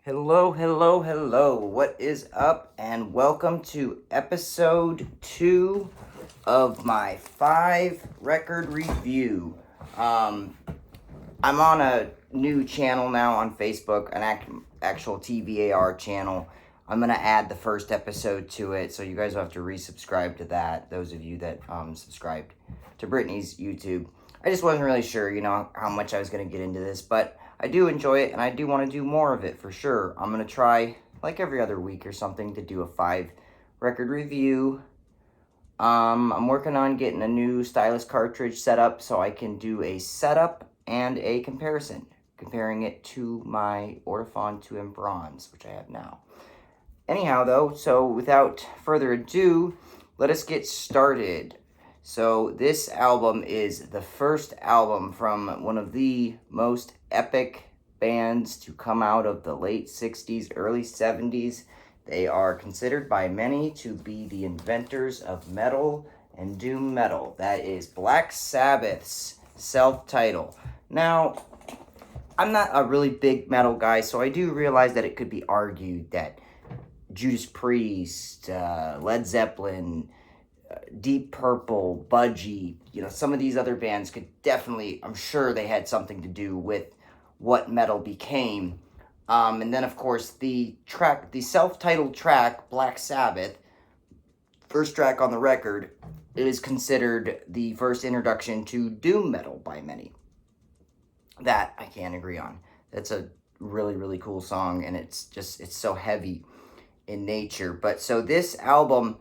Hello, hello, hello. What is up? And welcome to episode 2 of my 5 record review. Um, I'm on a new channel now on Facebook, an actual TVaR channel. I'm going to add the first episode to it, so you guys will have to resubscribe to that, those of you that subscribed to Brittany's YouTube. I just wasn't really sure, how much I was going to get into this, but I do enjoy it, and I do want to do more of it for sure. I'm going to try, like every other week or something, to do a 5 record review. I'm working on getting a new stylus cartridge set up so I can do a setup and a comparison, comparing it to my Ortophon 2M Bronze, which I have now. Anyhow, though, so without further ado, let us get started. So this album is the first album from one of the most epic bands to come out of the late 60s, early 70s. They are considered by many to be the inventors of metal and doom metal. That is Black Sabbath's self-title. Now, I'm not a really big metal guy, so I do realize that it could be argued that Judas Priest, Led Zeppelin, Deep Purple, Budgie, some of these other bands could definitely, I'm sure they had something to do with what metal became. And then, of course, the self-titled track, Black Sabbath, first track on the record, is considered the first introduction to doom metal by many. That I can't agree on. That's a really, really cool song, and it's so heavy in nature. But so this album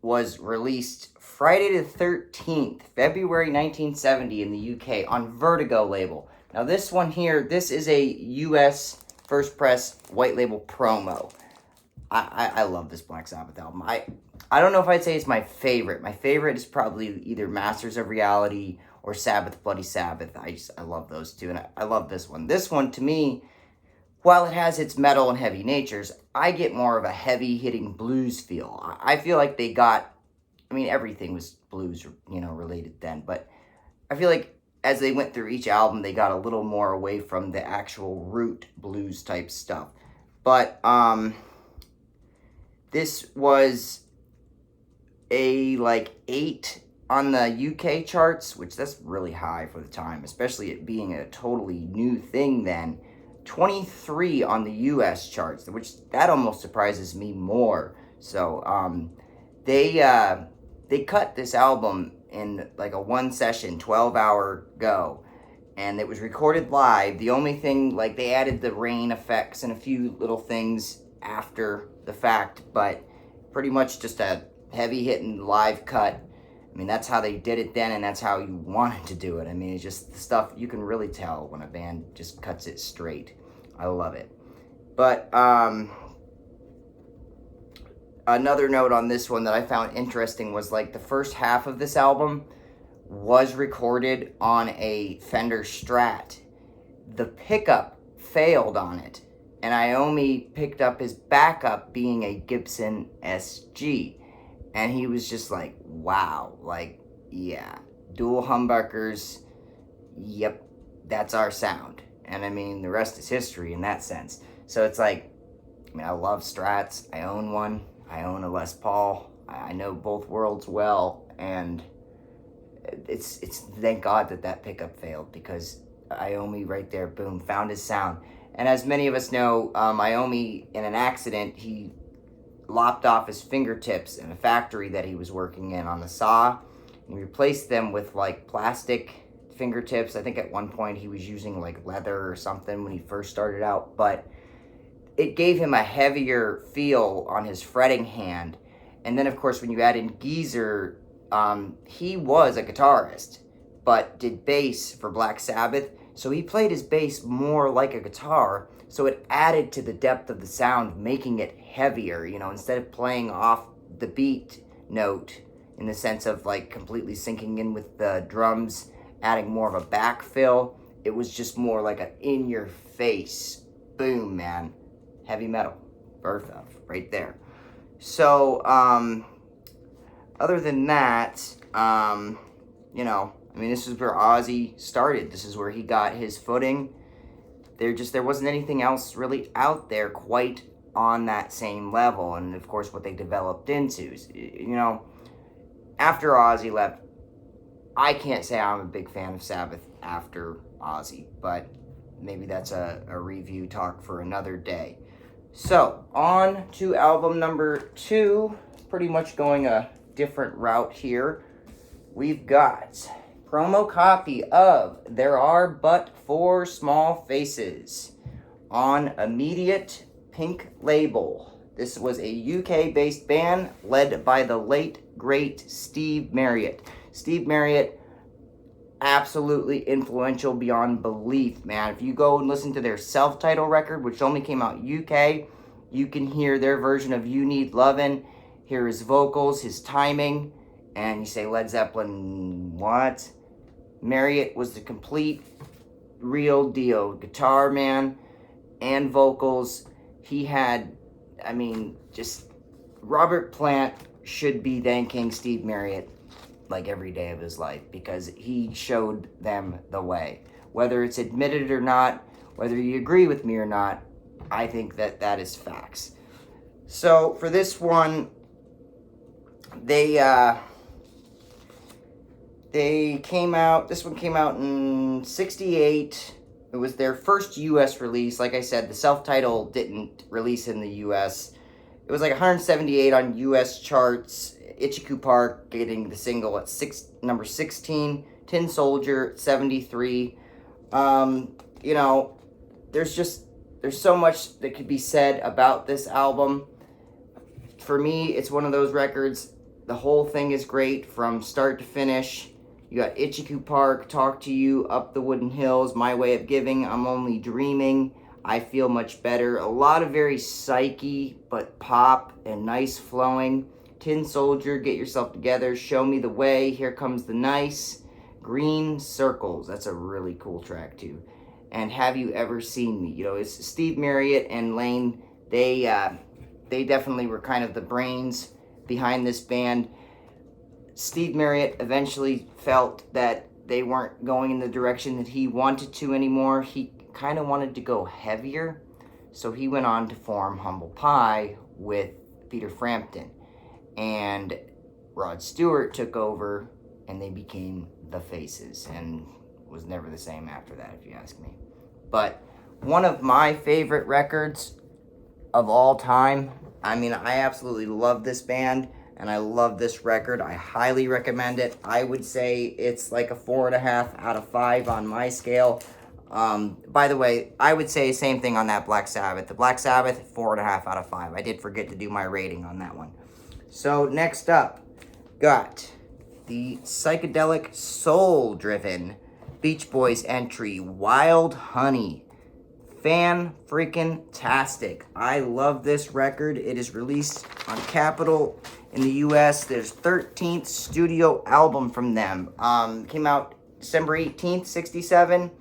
was released Friday the 13th, February 1970 in the UK on Vertigo label. Now this one here, this is a US first press white label promo. I love this Black Sabbath album. I don't know if I'd say it's my favorite. My favorite is probably either Masters of Reality or Sabbath Bloody Sabbath. I love those two, and I love this one. This one, to me, while it has its metal and heavy natures, I get more of a heavy-hitting blues feel. I feel like they got, everything was blues, related then, but I feel like as they went through each album, they got a little more away from the actual root blues type stuff. But, this was a, 8 on the UK charts, which that's really high for the time, especially it being a totally new thing then. 23 on the US charts, which that almost surprises me more. So they cut this album in like a one session 12-hour go, and it was recorded live. The only thing, they added the rain effects and a few little things after the fact, but pretty much just a heavy hitting live cut. That's how they did it then, and that's how you wanted to do it. It's just the stuff you can really tell when a band just cuts it straight. I love it. But another note on this one that I found interesting was the first half of this album was recorded on a Fender Strat. The pickup failed on it, and Iommi picked up his backup being a Gibson SG. And he was just like, wow, yeah, dual humbuckers, yep, that's our sound. And the rest is history in that sense. So it's I love Strats. I own one. I own a Les Paul. I know both worlds well. And it's thank God that pickup failed, because Iommi right there, boom, found his sound. And as many of us know, Iommi, in an accident, he lopped off his fingertips in a factory that he was working in on the saw, and he replaced them with plastic fingertips. I think at one point he was using leather or something when he first started out, but it gave him a heavier feel on his fretting hand. And then of course when you add in Geezer, he was a guitarist but did bass for Black Sabbath, so he played his bass more like a guitar. So it added to the depth of the sound, making it heavier, instead of playing off the beat note in the sense of completely syncing in with the drums, adding more of a backfill. It was just more like a in-your-face, boom, man, heavy metal, birth of, right there. So, other than that, this is where Ozzy started. This is where he got his footing. there wasn't anything else really out there quite on that same level. And of course, what they developed into, after Ozzy left, I can't say I'm a big fan of Sabbath after Ozzy, but maybe that's a review talk for another day. So, on to album number 2, pretty much going a different route here. We've got promo copy of There Are But Four Small Faces on Immediate Pink label. This was a UK-based band led by the late, great Steve Marriott. Steve Marriott, absolutely influential beyond belief, man. If you go and listen to their self-titled record, which only came out UK, you can hear their version of You Need Lovin', hear his vocals, his timing, and you say, Led Zeppelin, what? Marriott was the complete real deal. Guitar man and vocals. He had, just Robert Plant should be thanking Steve Marriott like every day of his life, because he showed them the way. Whether it's admitted or not, whether you agree with me or not, I think that is facts. So for this one, they came out, this one came out in 68. It was their first U.S. release. Like I said, the self-title didn't release in the U.S. It was like 178 on U.S. charts. Itchy Park getting the single at number 16. Tin Soldier, 73. There's so much that could be said about this album. For me, it's one of those records. The whole thing is great from start to finish. You got Itchy Park, Talk to You, Up the Wooden Hills, My Way of Giving, I'm Only Dreaming, I Feel Much Better. A lot of very psyche, but pop and nice flowing. Tin Soldier, Get Yourself Together, Show Me the Way, Here Comes the Nice, Green Circles, that's a really cool track too. And Have You Ever Seen Me? It's Steve Marriott and Lane. They definitely were kind of the brains behind this band. Steve Marriott eventually felt that they weren't going in the direction that he wanted to anymore. He kind of wanted to go heavier, so he went on to form Humble Pie with Peter Frampton. And Rod Stewart took over, and they became the Faces, and was never the same after that, if you ask me. But one of my favorite records of all time. I absolutely love this band, and I love this record. I highly recommend it. I would say it's like a 4.5 out of 5 on my scale. By the way, I would say same thing on that Black Sabbath. The Black Sabbath, 4.5 out of 5. I did forget to do my rating on that one. So next up, got the psychedelic soul-driven Beach Boys entry, Wild Honey. Fan-freaking-tastic. I love this record. It is released on Capitol in the U.S. There's 13th studio album from them. Came out December 18th, 67.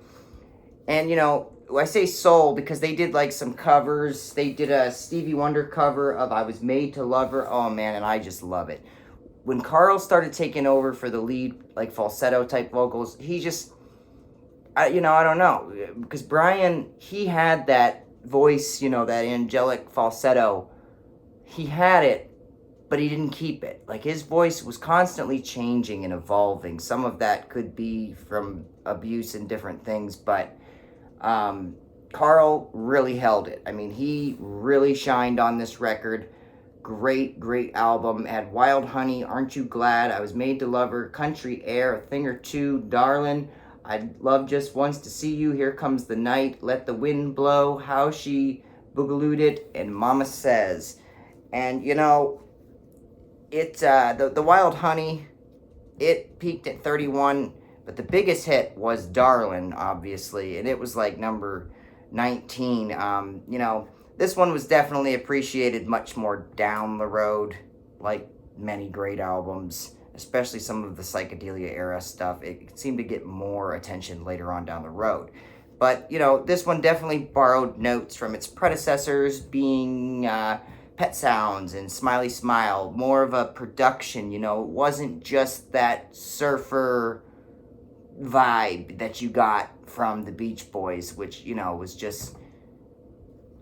And, I say soul because they did, some covers. They did a Stevie Wonder cover of I Was Made to Love Her. Oh, man, and I just love it. When Carl started taking over for the lead, falsetto-type vocals, he just... I don't know, because Brian, he had that voice, that angelic falsetto. He had it, but he didn't keep it. His voice was constantly changing and evolving. Some of that could be from abuse and different things, but Carl really held it. He really shined on this record. Great, great album. Had Wild Honey, Aren't You Glad, I Was Made to Love Her, Country Air, A Thing or Two, Darlin', I'd Love Just Once to See You, Here Comes the Night, Let the Wind Blow, How She Boogalooed It, and Mama Says. And, the Wild Honey, it peaked at 31, but the biggest hit was Darlin', obviously, and it was number 19. This one was definitely appreciated much more down the road, like many great albums. Especially some of the psychedelia era stuff. It seemed to get more attention later on down the road. But, this one definitely borrowed notes from its predecessors, being Pet Sounds and Smiley Smile. More of a production, it wasn't just that surfer vibe that you got from the Beach Boys, which, you know, was just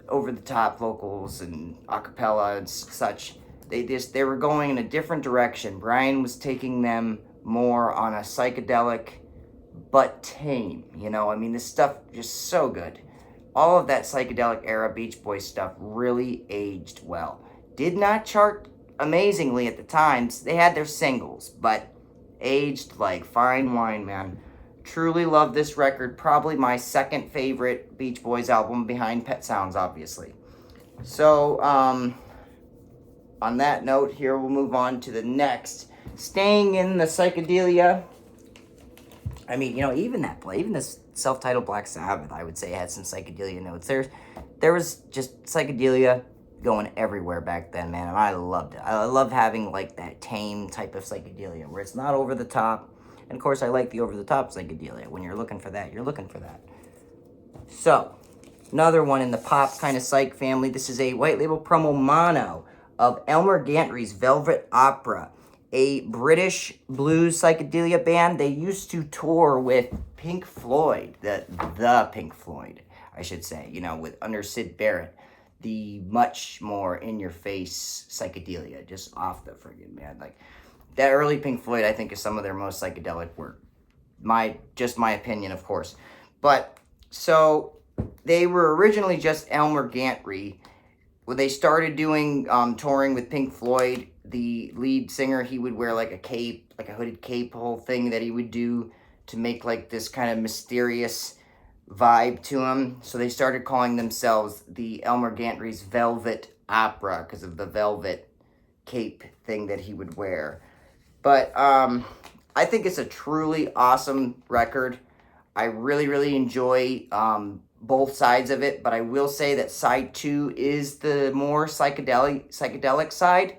over-the-top vocals and a cappella and such. They were going in a different direction. Brian was taking them more on a psychedelic but tame, you know. I mean, this stuff just so good. All of that psychedelic era Beach Boys stuff really aged well. Did not chart amazingly at the times. They had their singles, but aged like fine wine, man. Truly love this record. Probably my second favorite Beach Boys album behind Pet Sounds, obviously. So, on that note, here we'll move on to the next. Staying in the psychedelia. I mean, you know, even this self-titled Black Sabbath, I would say, had some psychedelia notes. There was just psychedelia going everywhere back then, man, and I loved it. I love having, like, that tame type of psychedelia, where it's not over the top. And, of course, I like the over-the-top psychedelia. When you're looking for that, you're looking for that. So, another one in the pop kind of psych family. This is a white label promo mono of Elmer Gantry's Velvet Opera, a British blues psychedelia band. They used to tour with Pink Floyd, the Pink Floyd, I should say, you know, under Syd Barrett, the much more in-your-face psychedelia, just off the friggin' man. Like, that early Pink Floyd, I think, is some of their most psychedelic work. Just my opinion, of course. But, so, they were originally just Elmer Gantry. When they started doing touring with Pink Floyd, the lead singer, he would wear like a cape, like a hooded cape, whole thing that he would do to make like this kind of mysterious vibe to him. So they started calling themselves the Elmer Gantry's Velvet Opera because of the velvet cape thing that he would wear. But I think it's a truly awesome record. I really, really enjoy both sides of it, but I will say that side 2 is the more psychedelic side.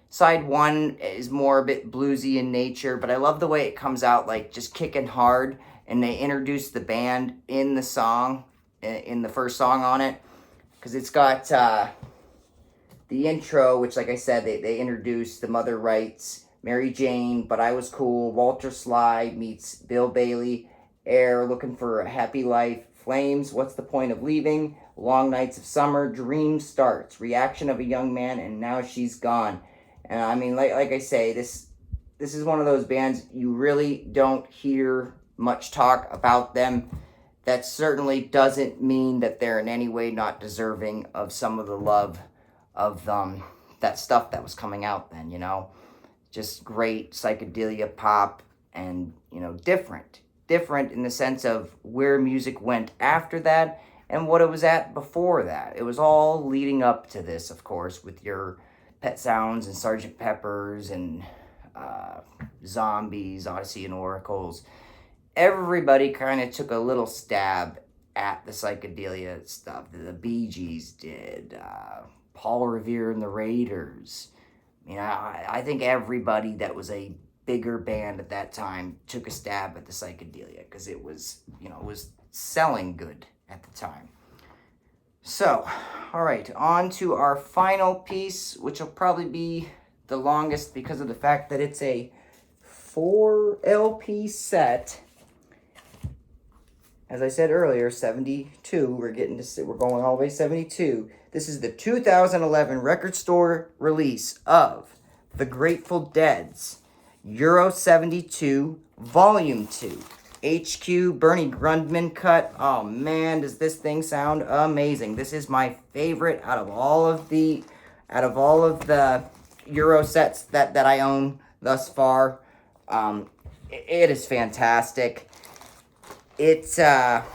Side 1 is more a bit bluesy in nature, but I love the way it comes out, like, just kicking hard, and they introduce the band in the song, in the first song on it, because it's got the intro, which, like I said, they introduced The Mother Writes, Mary Jane, But I Was Cool, Walter Sly meets Bill Bailey, Air, Looking for a Happy Life, Flames, What's the Point of Leaving, Long Nights of Summer, Dream Starts, Reaction of a Young Man, and Now She's Gone. And I mean, like I say, this is one of those bands you really don't hear much talk about them. That certainly doesn't mean that they're in any way not deserving of some of the love of that stuff that was coming out then, you know. Just great psychedelia pop and, you know, different in the sense of where music went after that and what it was at before that. It was all leading up to this, of course, with your Pet Sounds and Sgt. Pepper's and Zombies, Odyssey and Oracles. Everybody kind of took a little stab at the psychedelia stuff. The Bee Gees did. Paul Revere and the Raiders. I mean, I think everybody that was a bigger band at that time took a stab at the psychedelia because it was, you know, it was selling good at the time. So, all right, on to our final piece, which will probably be the longest because of the fact that it's a 4 LP set. As I said earlier, 72. We're going all the way 72. This is the 2011 record store release of The Grateful Dead's Euro 72 Volume 2. HQ Bernie Grundman cut. Oh man, does this thing sound amazing. This is my favorite out of all of the Euro sets that I own thus far. It is fantastic. It's like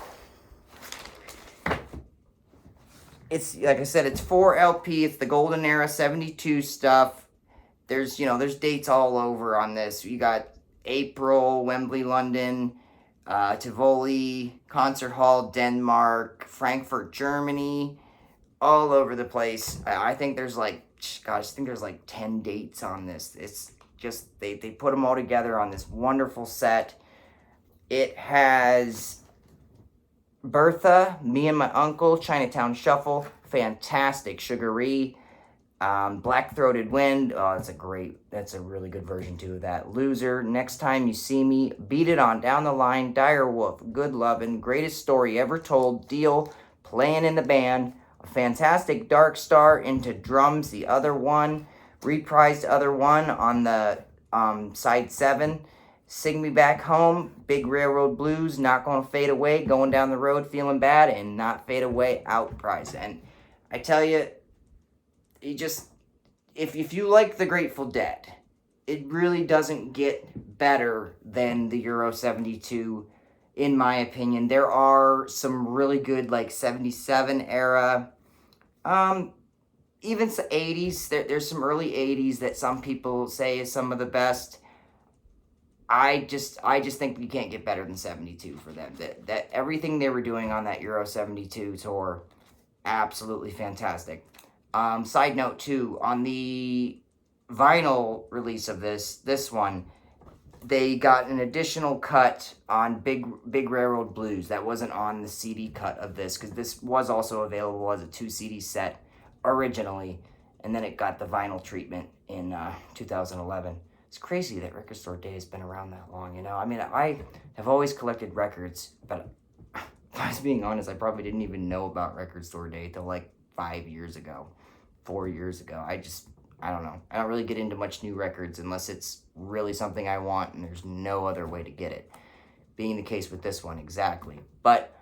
I said, it's 4 LP. It's the Golden Era 72 stuff. There's dates all over on this. You got April, Wembley, London, Tivoli, Concert Hall, Denmark, Frankfurt, Germany, all over the place. I think there's like 10 dates on this. It's just, they put them all together on this wonderful set. It has Bertha, Me and My Uncle, Chinatown Shuffle, fantastic, Sugaree, Black-Throated Wind. Oh, that's a really good version too of that. Loser, Next Time You See Me, Beat It On Down the Line, Dire Wolf, Good Lovin', Greatest Story Ever Told, Deal, Playing in the Band, A Fantastic Dark Star, Into Drums, the other one, reprised other one on the side 7, Sing Me Back Home, Big Railroad Blues, Not Gonna Fade Away, Going Down the Road Feeling Bad, and Not Fade Away, Outpriced. And I tell you, if you like the Grateful Dead, it really doesn't get better than the Euro 72, in my opinion. There are some really good, like, 77 era, even 80s. There's some early 80s that some people say is some of the best. I just think you can't get better than 72 for them. That everything they were doing on that Euro 72 tour, absolutely fantastic. Side note too, on the vinyl release of this one, they got an additional cut on Big Railroad Blues that wasn't on the CD cut of this, because this was also available as a 2 CD set originally, and then it got the vinyl treatment in 2011. It's crazy that Record Store Day has been around that long, you know? I mean, I have always collected records, but if I was being honest, I probably didn't even know about Record Store Day till like 5 years ago, 4 years ago. I don't know. I don't really get into much new records unless it's really something I want and there's no other way to get it. Being the case with this one, exactly. But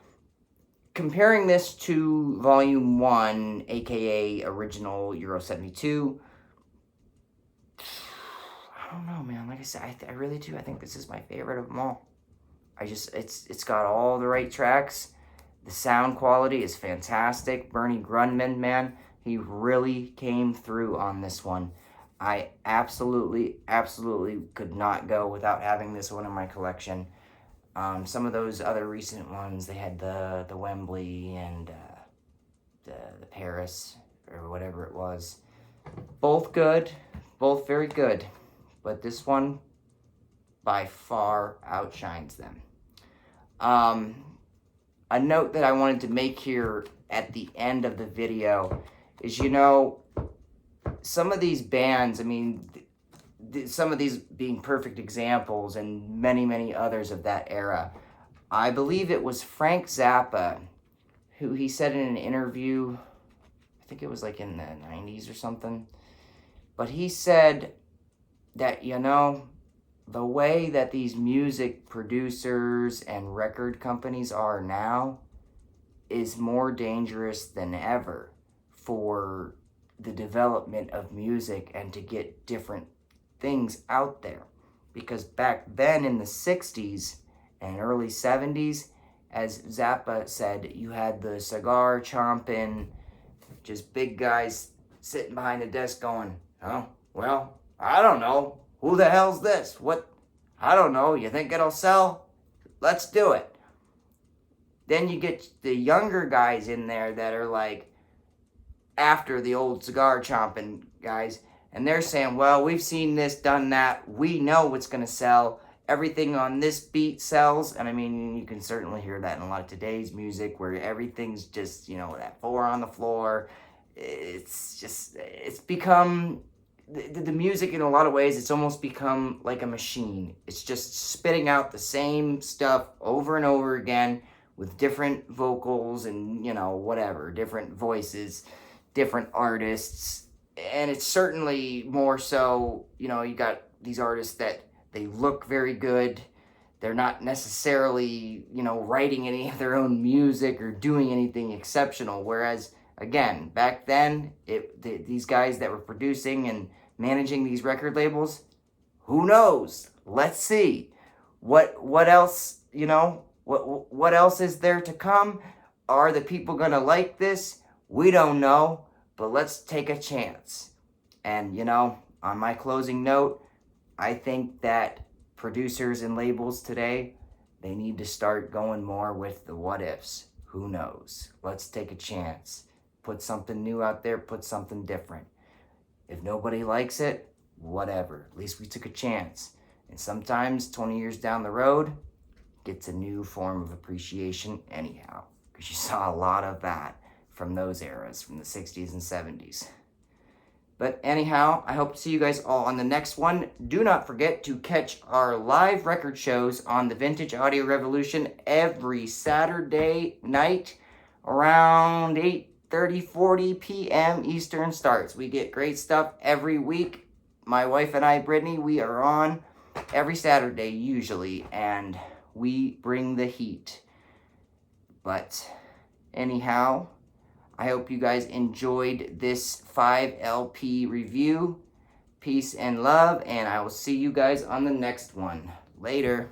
comparing this to Volume 1, aka Original Euro 72, I don't know, man. Like I said, I really do. I think this is my favorite of them all. It's got all the right tracks. The sound quality is fantastic. Bernie Grundman, man, he really came through on this one. I absolutely could not go without having this one in my collection. Some of those other recent ones, they had the Wembley and the Paris or whatever it was. Both good, both very good. But this one, by far, outshines them. A note that I wanted to make here at the end of the video is, you know, some of these bands, I mean, some of these being perfect examples and many others of that era. I believe it was Frank Zappa who he said in an interview, I think it was like in the 90s or something, but he said that, you know, the way that these music producers and record companies are now is more dangerous than ever for the development of music and to get different things out there. Because back then in the 60s and early 70s, as Zappa said, you had the cigar chomping, just big guys sitting behind the desk going, oh, well, I don't know. Who the hell's this? What? I don't know. You think it'll sell? Let's do it. Then you get the younger guys in there that are like after the old cigar chomping guys, and they're saying, well, we've seen this, done that. We know what's going to sell. Everything on this beat sells. And I mean, you can certainly hear that in a lot of today's music where everything's just, you know, that 4 on the floor. It's become... The music, in a lot of ways, it's almost become like a machine. It's just spitting out the same stuff over and over again with different vocals and, you know, whatever, different voices, different artists. And it's certainly more so, you know, you got these artists that they look very good. They're not necessarily, you know, writing any of their own music or doing anything exceptional. Whereas, again, back then, these guys that were producing and managing these record labels, who knows? Let's see. What else, you know, what else is there to come? Are the people going to like this? We don't know, but let's take a chance. And, you know, on my closing note, I think that producers and labels today, they need to start going more with the what ifs. Who knows? Let's take a chance. Put something new out there, put something different. If nobody likes it, whatever. At least we took a chance. And sometimes 20 years down the road, gets a new form of appreciation anyhow. Because you saw a lot of that from those eras, from the 60s and 70s. But anyhow, I hope to see you guys all on the next one. Do not forget to catch our live record shows on the Vintage Audio Revolution every Saturday night around 8:30, 40 p.m. Eastern starts. We get great stuff every week. My wife and I, Brittany, we are on every Saturday usually, and we bring the heat. But anyhow, I hope you guys enjoyed this 5 LP review. Peace and love, and I will see you guys on the next one. Later.